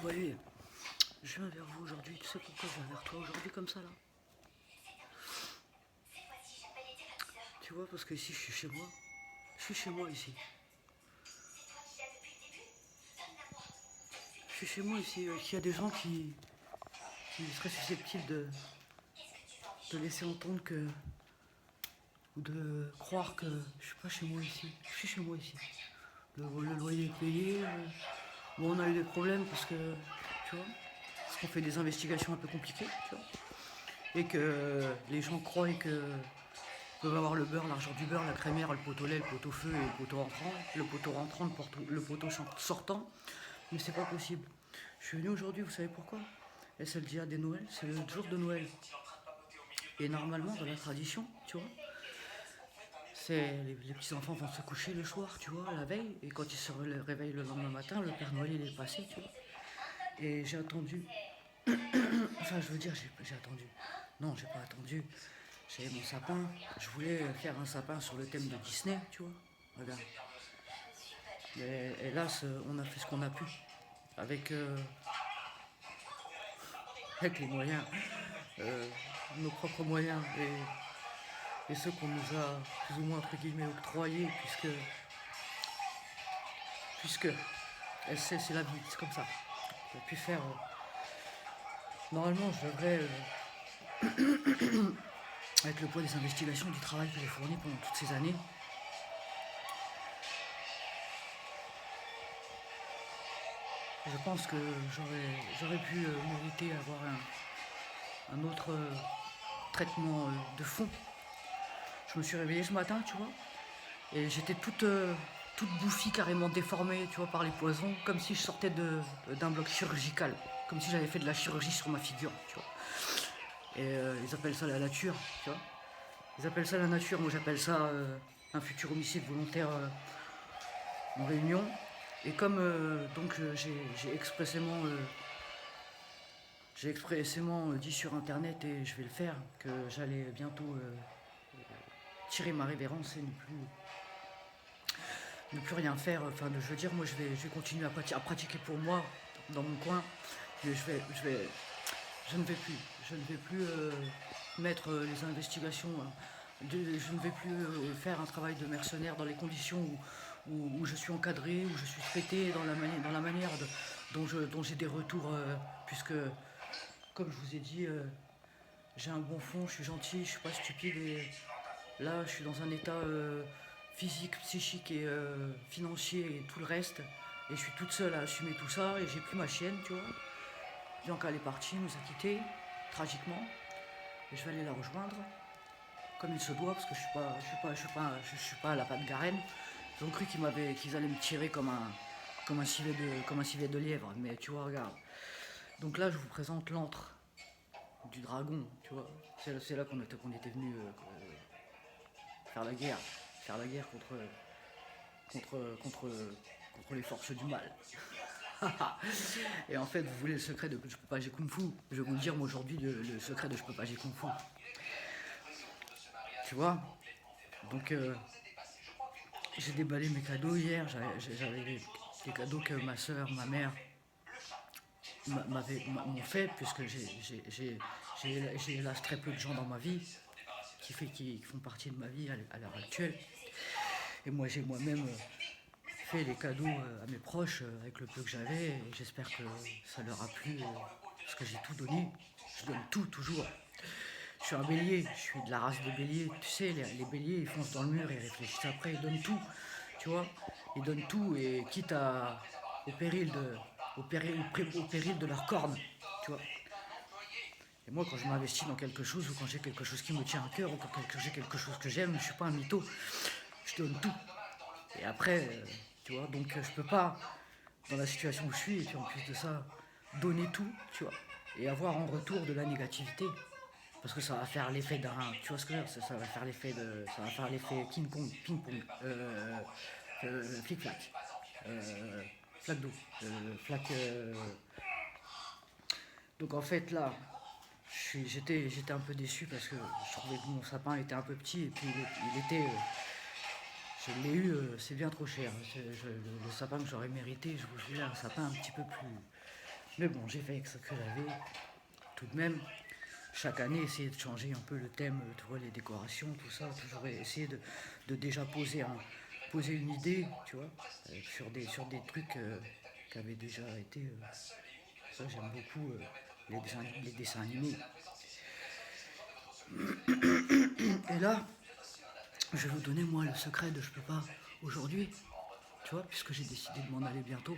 voyez, je viens vers vous aujourd'hui. Tu sais pourquoi je viens vers toi aujourd'hui comme ça là? Tu vois, parce que ici je suis chez moi. Je suis chez moi ici. Je suis chez moi ici. Il y a des gens qui seraient susceptibles de laisser entendre que. Ou de croire que je suis pas chez moi ici. Je suis chez moi ici. Le loyer est payé. Bon, on a eu des problèmes parce que. Tu vois? Parce qu'on fait des investigations un peu compliquées, tu vois. Et que les gens croient que peuvent avoir le beurre, l'argent du beurre, la crémière, le pot au lait, le pot au feu et le poteau entrant. Le poteau rentrant, le poteau sortant. Mais c'est pas possible. Je suis venu aujourd'hui, vous savez pourquoi? Et c'est le dia des Noël, c'est le jour de Noël. Et normalement, dans la tradition, tu vois, c'est les petits-enfants vont se coucher le soir, tu vois, la veille. Et quand ils se réveillent le lendemain matin, le Père Noël il est passé, tu vois. Et j'ai attendu. Enfin, je veux dire, j'ai attendu. Non, j'ai pas attendu. J'avais mon sapin. Je voulais faire un sapin sur le thème de Disney, tu vois. Regarde. Mais hélas, on a fait ce qu'on a pu. Avec, avec les moyens, euh, nos propres moyens et ceux qu'on nous a plus ou moins entre guillemets octroyés, puisque c'est la vie, c'est comme ça. J'ai pu faire. Normalement, je devrais, avec le poids des investigations, du travail que j'ai fourni pendant toutes ces années, je pense que j'aurais pu mériter avoir un autre traitement de fond. Je me suis réveillée ce matin, tu vois, et j'étais toute bouffie, carrément déformée, tu vois, par les poisons, comme si je sortais d'un bloc chirurgical, comme si j'avais fait de la chirurgie sur ma figure, tu vois. Et ils appellent ça la nature, tu vois. Ils appellent ça la nature, moi j'appelle ça un futur homicide volontaire en réunion. Et comme j'ai expressément dit sur internet, et je vais le faire, que j'allais bientôt tirer ma révérence et ne plus rien faire. Enfin, je veux dire, moi je vais continuer à pratiquer pour moi dans mon coin, mais je ne vais plus mettre les investigations. Je ne vais plus faire un travail de mercenaire dans les conditions où je suis encadré, où je suis traité dans la manière dont j'ai des retours, puisque, comme je vous ai dit, j'ai un bon fond, je suis gentil, je suis pas stupide, et là je suis dans un état physique, psychique et financier et tout le reste, et je suis toute seule à assumer tout ça, et j'ai plus ma chienne, tu vois. Bianca elle est partie, nous a quittés, tragiquement, et je vais aller la rejoindre comme il se doit, parce que je suis pas à la patte Garenne. Ils ont cru qu'ils allaient me tirer comme un civet de lièvre, mais tu vois, regarde. Donc là, je vous présente l'antre du dragon, tu vois. C'est là qu'on était venu faire la guerre, contre les forces du mal. Et en fait, vous voulez le secret de Je peux pas, j'ai Kung Fu. Je vais vous le dire, moi, aujourd'hui, le secret de Je peux pas, j'ai Kung Fu. Tu vois. Donc, j'ai déballé mes cadeaux hier. J'avais les cadeaux que ma soeur, ma mère m'ont fait, puisque j'ai hélas très peu de gens dans ma vie qui font partie de ma vie à l'heure actuelle. Et moi, j'ai moi-même fait les cadeaux à mes proches avec le peu que j'avais. Et j'espère que ça leur a plu, parce que j'ai tout donné. Je donne tout, toujours. Je suis un bélier, je suis de la race de bélier. Tu sais, les béliers, ils foncent dans le mur, ils réfléchissent après, ils donnent tout. Tu vois, ils donnent tout, et quitte au péril au péril de leur corne. Tu vois. Et moi, quand je m'investis dans quelque chose, ou quand j'ai quelque chose qui me tient à cœur, ou quand j'ai quelque chose que j'aime, je suis pas un mytho. Je donne tout. Et après, tu vois, donc je peux pas, dans la situation où je suis, et puis en plus de ça, donner tout, tu vois, et avoir en retour de la négativité. Parce que ça va faire l'effet d'un. Tu vois ce que je veux dire, ça va faire l'effet de. Ça va faire l'effet ping-pong. Ping-pong. Flic-flac. Flaque d'eau. Flaque. Donc en fait, là, j'étais un peu déçu parce que je trouvais que mon sapin était un peu petit, et puis il était. Je l'ai eu, c'est bien trop cher. Le sapin que j'aurais mérité, je voulais un sapin un petit peu plus. Mais bon, j'ai fait avec ce que j'avais. Tout de même, chaque année, essayer de changer un peu le thème, tu vois, les décorations, tout ça. Toujours essayer de déjà poser une idée, tu vois, sur des trucs qui avaient déjà été. Ça, j'aime beaucoup les dessins animés. Et là, je vais vous donner, moi, le secret de je peux pas aujourd'hui, tu vois, puisque j'ai décidé de m'en aller bientôt.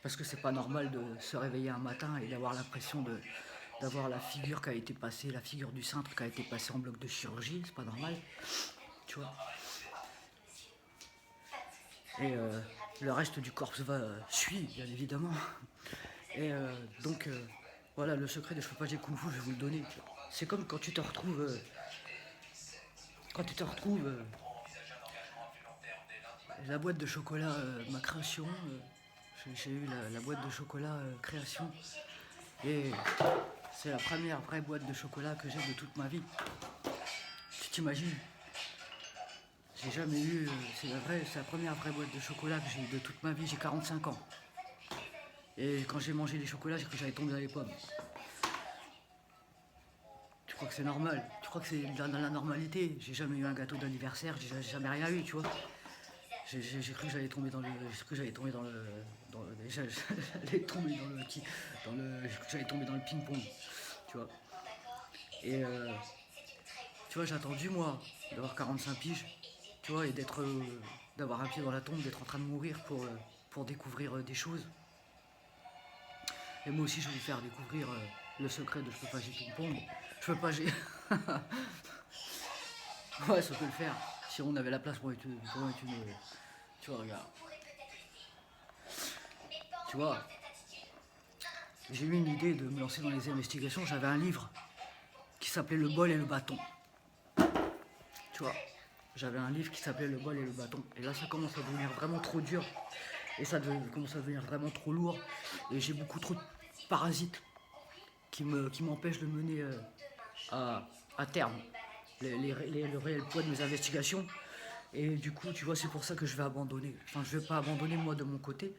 Parce que c'est pas normal de se réveiller un matin et d'avoir l'impression d'avoir la figure qui a été passée, la figure du cintre qui a été passée en bloc de chirurgie, c'est pas normal, tu vois. Et le reste du corps suit, bien évidemment. Et voilà, le secret de je peux pas j'ai kung fu, je vais vous le donner. C'est comme quand tu te retrouves, la boîte de chocolat, ma création. J'ai eu la boîte de chocolat création. Et c'est la première vraie boîte de chocolat que j'ai de toute ma vie. Tu t'imagines? J'ai jamais eu. C'est la première vraie boîte de chocolat que j'ai eu de toute ma vie. J'ai 45 ans. Et quand j'ai mangé les chocolats, j'ai cru que j'allais tomber dans les pommes. Tu crois que c'est normal? Tu crois que c'est dans la normalité? J'ai jamais eu un gâteau d'anniversaire, j'ai jamais rien eu, tu vois. J'ai cru que j'allais tomber dans le. J'ai cru que j'allais tomber dans le. J'allais tomber dans le. J'ai cru que j'allais tomber dans le ping-pong, tu vois. Et tu vois, j'ai attendu, moi, d'avoir 45 piges, tu vois, et d'avoir un pied dans la tombe, d'être en train de mourir pour découvrir des choses. Et moi aussi, je vais vous faire découvrir le secret de je peux pas jouer ping-pong. Je peux pas jouer. Ouais, ça peut le faire. Si on avait la place pour être une. Tu vois, regarde. Tu vois, j'ai eu une idée de me lancer dans les investigations. J'avais un livre qui s'appelait Le bol et le bâton. Tu vois, j'avais un livre qui s'appelait Le bol et le bâton. Et là, ça commence à devenir vraiment trop dur. Et ça commence à devenir vraiment trop lourd. Et j'ai beaucoup trop de parasites qui m'empêchent de mener à terme le réel poids de mes investigations. Et du coup, tu vois, c'est pour ça que je vais abandonner. Enfin, je vais pas abandonner moi de mon côté,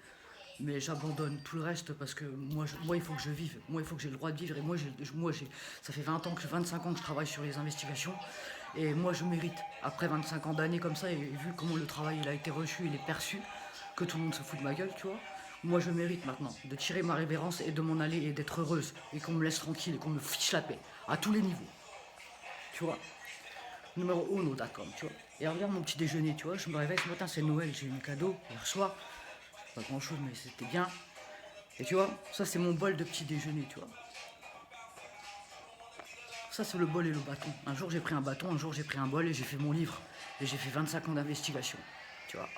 mais j'abandonne tout le reste parce que moi il faut que je vive. Moi, il faut que j'ai le droit de vivre. Et ça fait 25 ans que je travaille sur les investigations. Et moi, je mérite, après 25 ans d'années comme ça, et vu comment le travail il a été reçu, il est perçu, que tout le monde se fout de ma gueule, tu vois. Moi, je mérite maintenant de tirer ma révérence et de m'en aller et d'être heureuse. Et qu'on me laisse tranquille et qu'on me fiche la paix. À tous les niveaux. Tu vois. Numéro 1.com, tu vois. Et regarde mon petit déjeuner, tu vois. Je me réveille ce matin, c'est Noël, j'ai eu un cadeau hier soir. Pas grand chose, mais c'était bien. Et tu vois, ça c'est mon bol de petit déjeuner, tu vois. Ça c'est le bol et le bâton. Un jour j'ai pris un bâton, un jour j'ai pris un bol et j'ai fait mon livre. Et j'ai fait 25 ans d'investigation, tu vois.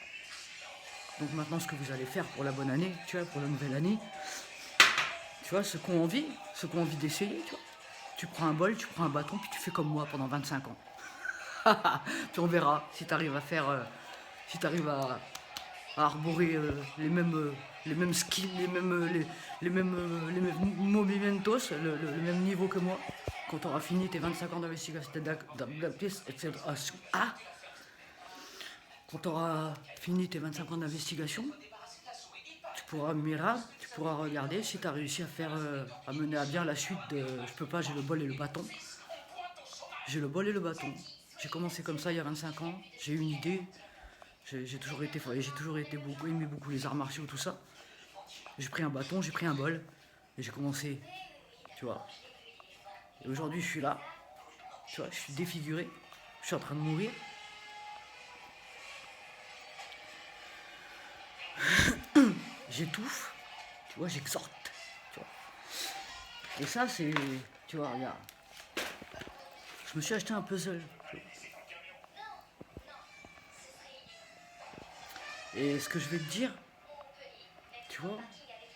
Donc maintenant ce que vous allez faire pour la bonne année, tu vois, pour la nouvelle année, tu vois, ceux qui ont envie d'essayer, tu vois. Tu prends un bol, tu prends un bâton, puis tu fais comme moi pendant 25 ans. Puis on verra si tu arrives à faire, si tu arrives à arborer les mêmes skills, les mêmes movimentos, le même niveau que moi. Quand tu auras fini tes 25 ans d'investigation, quand tu auras fini tes 25 ans d'investigation, tu pourras regarder si tu as réussi à faire, à mener à bien la suite de je peux pas, j'ai le bol et le bâton. J'ai le bol et le bâton. J'ai commencé comme ça il y a 25 ans, j'ai eu une idée, j'ai toujours été aimé beaucoup les arts martiaux, tout ça. J'ai pris un bâton, j'ai pris un bol, et j'ai commencé, tu vois. Et aujourd'hui, je suis là, tu vois, je suis défiguré, je suis en train de mourir. J'étouffe, tu vois, j'exhorte, tu vois. Et ça, c'est, tu vois, regarde. Je me suis acheté un puzzle. Et ce que je vais te dire, tu vois,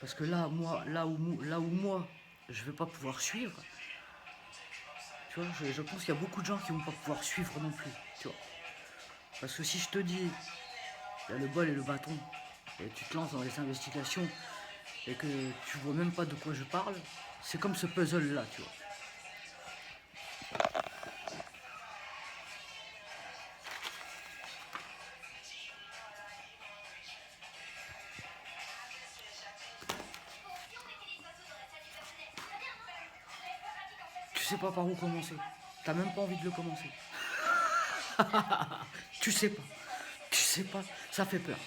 parce que là, moi, là où moi, je vais pas pouvoir suivre, tu vois, je pense qu'il y a beaucoup de gens qui vont pas pouvoir suivre non plus, tu vois. Parce que si je te dis, il y a le bol et le bâton, et tu te lances dans les investigations, et que tu vois même pas de quoi je parle, c'est comme ce puzzle là, tu vois. sais pas par où commencer. T'as même pas envie de le commencer. Tu sais pas. Tu sais pas. Ça fait peur.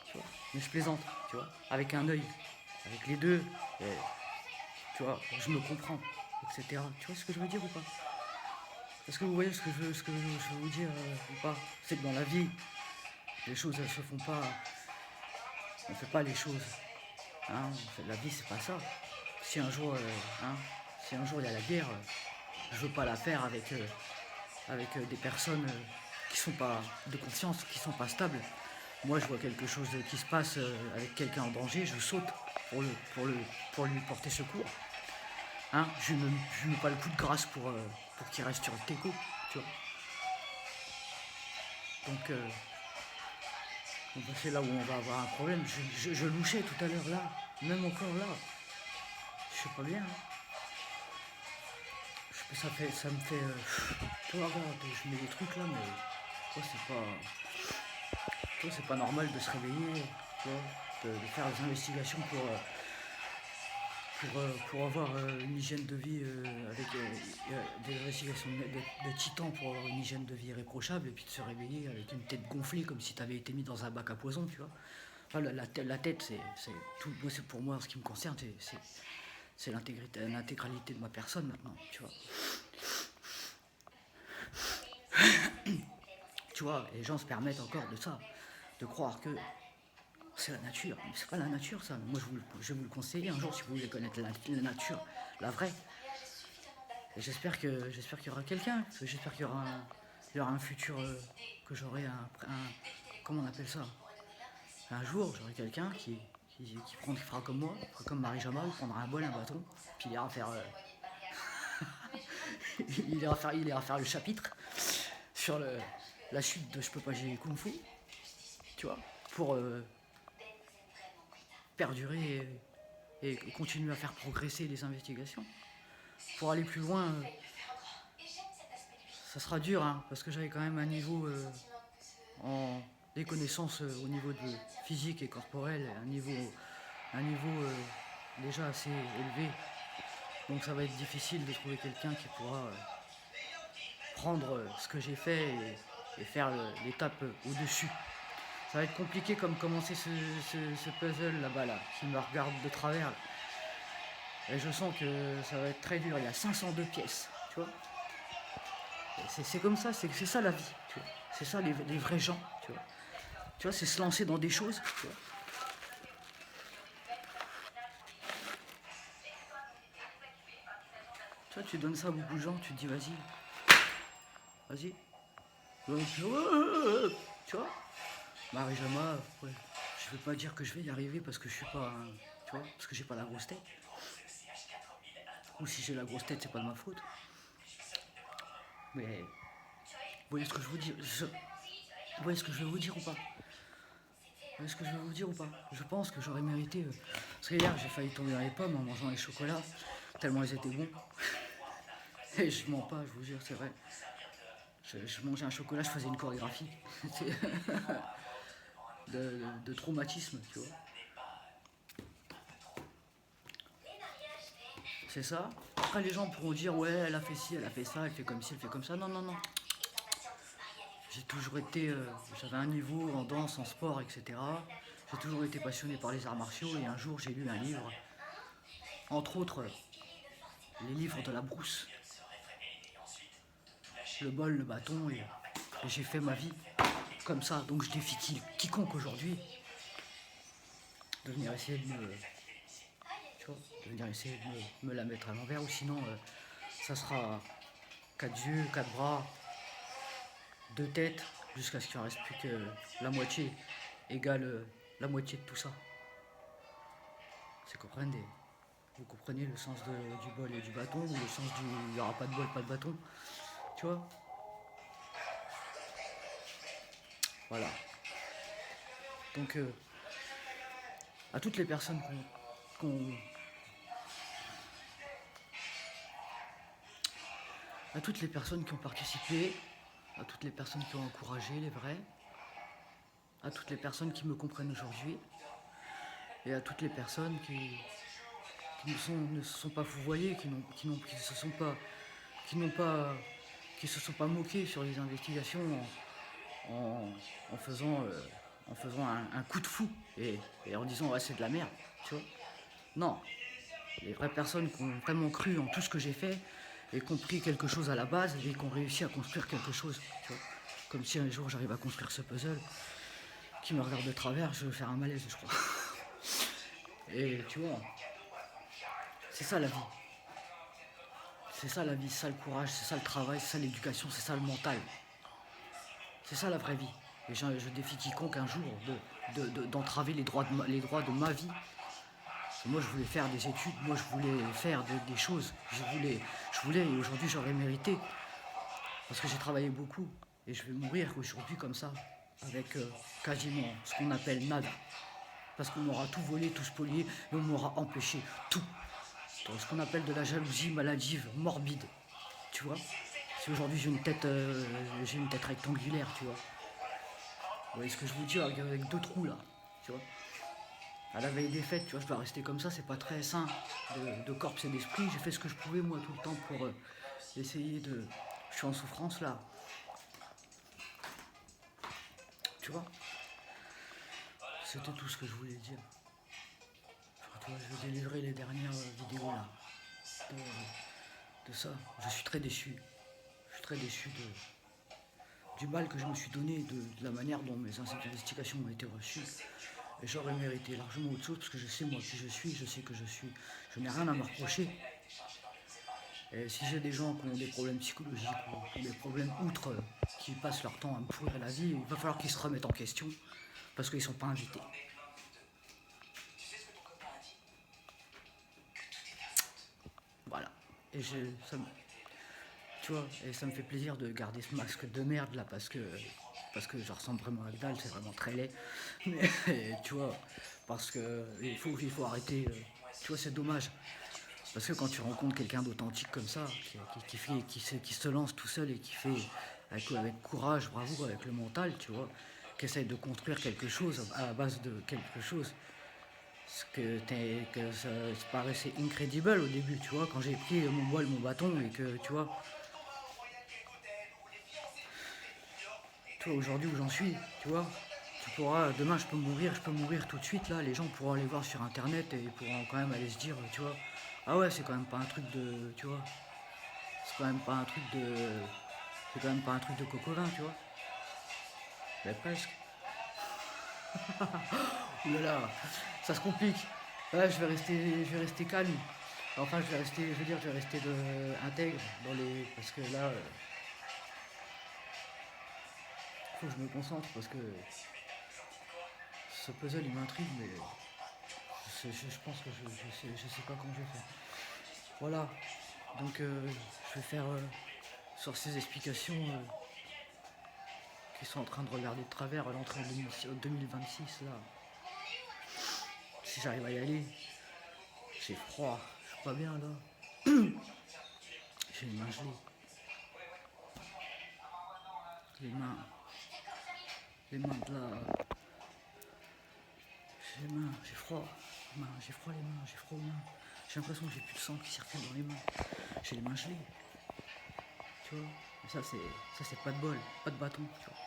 Tu vois. Mais je plaisante, tu vois. Avec un œil. Avec les deux. Et, tu vois, je me comprends. Etc. Tu vois ce que je veux dire ou pas? Est-ce que vous voyez ce que je veux vous dire ou pas? C'est que dans la vie, les choses elles se font pas. On fait pas les choses. Hein, la vie c'est pas ça. Si un jour, hein, si un jour il y a la guerre, je veux pas la faire avec des personnes qui sont pas de confiance, qui sont pas stables. Moi, je vois quelque chose qui se passe avec quelqu'un en danger, je saute pour lui porter secours. Hein, je ne mets pas le coup de grâce pour qu'il reste sur le teco, tu vois. Donc, c'est là où on va avoir un problème. Je louchais tout à l'heure là, même encore là. Je sais pas bien. Hein. Ça me fait. Toi, regarde, je mets des trucs là, mais toi, c'est pas normal de se réveiller, tu vois, de faire des investigations pour avoir une hygiène de vie avec des investigations de titan pour avoir une hygiène de vie irréprochable et puis de se réveiller avec une tête gonflée comme si tu avais été mis dans un bac à poison, tu vois. Enfin, la tête, c'est tout. Moi, c'est pour moi, ce qui me concerne, c'est l'intégralité de ma personne maintenant, tu vois. Tu vois, les gens se permettent encore de ça, de croire que c'est la nature. Mais c'est pas la nature, ça. Moi, je vais vous le conseiller un jour si vous voulez connaître la nature, la vraie. Et j'espère qu'il y aura quelqu'un, j'espère il y aura un futur, que j'aurai comment on appelle ça? Un jour, j'aurai quelqu'un qui fera comme moi, fera comme Marie-Jamal, prendra un bol, un bâton, puis il ira faire, il ira faire le chapitre sur la chute de Je peux pas gérer Kung Fu, tu vois, pour perdurer et continuer à faire progresser les investigations. Pour aller plus loin, ça sera dur, hein, parce que j'avais quand même un niveau en des connaissances au niveau de physique et corporel, un niveau déjà assez élevé. Donc ça va être difficile de trouver quelqu'un qui pourra prendre ce que j'ai fait et faire l'étape au-dessus. Ça va être compliqué comme commencer ce puzzle là-bas, là, qui me regarde de travers. Et je sens que ça va être très dur. Il y a 502 pièces, tu vois. C'est comme ça, c'est ça la vie, tu vois. C'est ça les vrais gens, tu vois. Tu vois, c'est se lancer dans des choses, tu vois. Tu vois, tu donnes ça à beaucoup de gens, tu te dis vas-y. Donc, tu vois, Marie-Jama, ouais, je veux pas dire que je vais y arriver parce que je suis pas, tu vois, parce que j'ai pas la grosse tête. Ou si j'ai la grosse tête, c'est pas de ma faute. Mais, vous voyez ce que je veux dire vous voyez ce que je veux vous dire ou pas? Vous voyez ce que je veux vous dire ou pas? Je pense que j'aurais mérité. Parce que hier, j'ai failli tomber dans les pommes en mangeant les chocolats, tellement ils étaient bons. Et je mens pas, je vous jure, c'est vrai. Je mangeais un chocolat, je faisais une chorégraphie de traumatisme, tu vois. C'est ça. Après, les gens pourront dire, ouais, elle a fait ci, elle a fait ça, elle fait comme ci, elle fait comme ça. Non, non, non. J'ai toujours été. J'avais un niveau en danse, en sport, etc. J'ai toujours été passionné par les arts martiaux et un jour, j'ai lu un livre, entre autres, les livres de la brousse, le bol, le bâton, et j'ai fait ma vie comme ça. Donc, je défie quiconque aujourd'hui de venir essayer de me. Tu vois, de venir essayer de me la mettre à l'envers, ou sinon, ça sera 4 yeux, 4 bras, 2 têtes, jusqu'à ce qu'il ne reste plus que la moitié égale la moitié de tout ça. Vous comprenez le sens du bol et du bâton, ou le sens du il n'y aura pas de bol, pas de bâton, tu vois. Voilà. Donc, à toutes les personnes à toutes les personnes qui ont participé, à toutes les personnes qui ont encouragé les vrais, à toutes les personnes qui me comprennent aujourd'hui, et à toutes les personnes ne se sont pas fouvoyés, qui se sont pas moqués sur les investigations en, en faisant, un coup de fou et en disant ouais c'est de la merde, tu vois. Non, les vraies personnes qui ont vraiment cru en tout ce que j'ai fait et qui ont pris quelque chose à la base et qui ont réussi à construire quelque chose, tu vois. Comme si un jour j'arrive à construire ce puzzle qui me regarde de travers, je vais faire un malaise, je crois. Et tu vois, c'est ça la vie. C'est ça la vie, c'est ça le courage, c'est ça le travail, c'est ça l'éducation, c'est ça le mental. C'est ça la vraie vie. Et je défie quiconque un jour d'entraver les droits de ma vie. Moi je voulais faire des études, moi je voulais faire des choses. Je voulais et aujourd'hui j'aurais mérité. Parce que j'ai travaillé beaucoup. Et je vais mourir aujourd'hui comme ça. Avec quasiment ce qu'on appelle nada. Parce qu'on m'aura tout volé, tout spolié, et on m'aura empêché tout. Ce qu'on appelle de la jalousie maladive, morbide. Tu vois. Si aujourd'hui j'ai une tête rectangulaire, tu vois. Vous voyez ce que je vous dis avec deux trous là, tu vois. À la veille des fêtes, tu vois, je dois rester comme ça, c'est pas très sain de corps et d'esprit. J'ai fait ce que je pouvais moi tout le temps pour essayer de. Je suis en souffrance là. Tu vois. C'était tout ce que je voulais dire. Enfin, tu vois, je vais délivrer les dernières vidéos là. De ça. Je suis très déçu. Je suis très déçu du mal que je me suis donné, de la manière dont mes investigations ont été reçues. Et j'aurais mérité largement autre chose parce que je sais moi qui je suis, je sais que je suis. Je n'ai rien à me reprocher. Et si j'ai des gens qui ont des problèmes psychologiques ou qui ont des problèmes outre, qui passent leur temps à me pourrir la vie, il va falloir qu'ils se remettent en question parce qu'ils ne sont pas invités. Voilà. Et tu vois, et ça me fait plaisir de garder ce masque de merde là parce que je ressemble vraiment à dalle, c'est vraiment très laid. Mais tu vois, parce que il faut arrêter. Tu vois, c'est dommage. Parce que quand tu rencontres quelqu'un d'authentique comme ça, qui se lance tout seul et qui fait avec courage, bravoure, avec le mental, tu vois, qui essaye de construire quelque chose à la base de quelque chose, que ça paraissait incredible au début, tu vois, quand j'ai pris mon bol, mon bâton et que, tu vois aujourd'hui où j'en suis, tu vois, demain je peux mourir tout de suite, là, les gens pourront aller voir sur internet et ils pourront quand même aller se dire, tu vois, ah ouais, c'est quand même pas un truc de, tu vois, c'est quand même pas un truc de, c'est quand même pas un truc de coquelin, tu vois, mais presque. Ouh là là, ça se complique. Ouais, je vais rester calme. Enfin, je vais rester intègre parce que là, faut que je me concentre parce que ce puzzle il m'intrigue, mais je pense que je sais pas comment je vais faire. Voilà. Donc, je vais faire sur ces explications qui sont en train de regarder de travers à l'entrée en 2026 là. Si j'arrive à y aller, j'ai froid, je suis pas bien là. J'ai les mains gelées. Les mains. Les mains de là. J'ai les mains, j'ai froid. J'ai froid les mains, j'ai froid aux mains. J'ai l'impression que j'ai plus de sang qui circule dans les mains. J'ai les mains gelées. Tu vois. Et ça c'est pas de bol, pas de bâton, tu vois.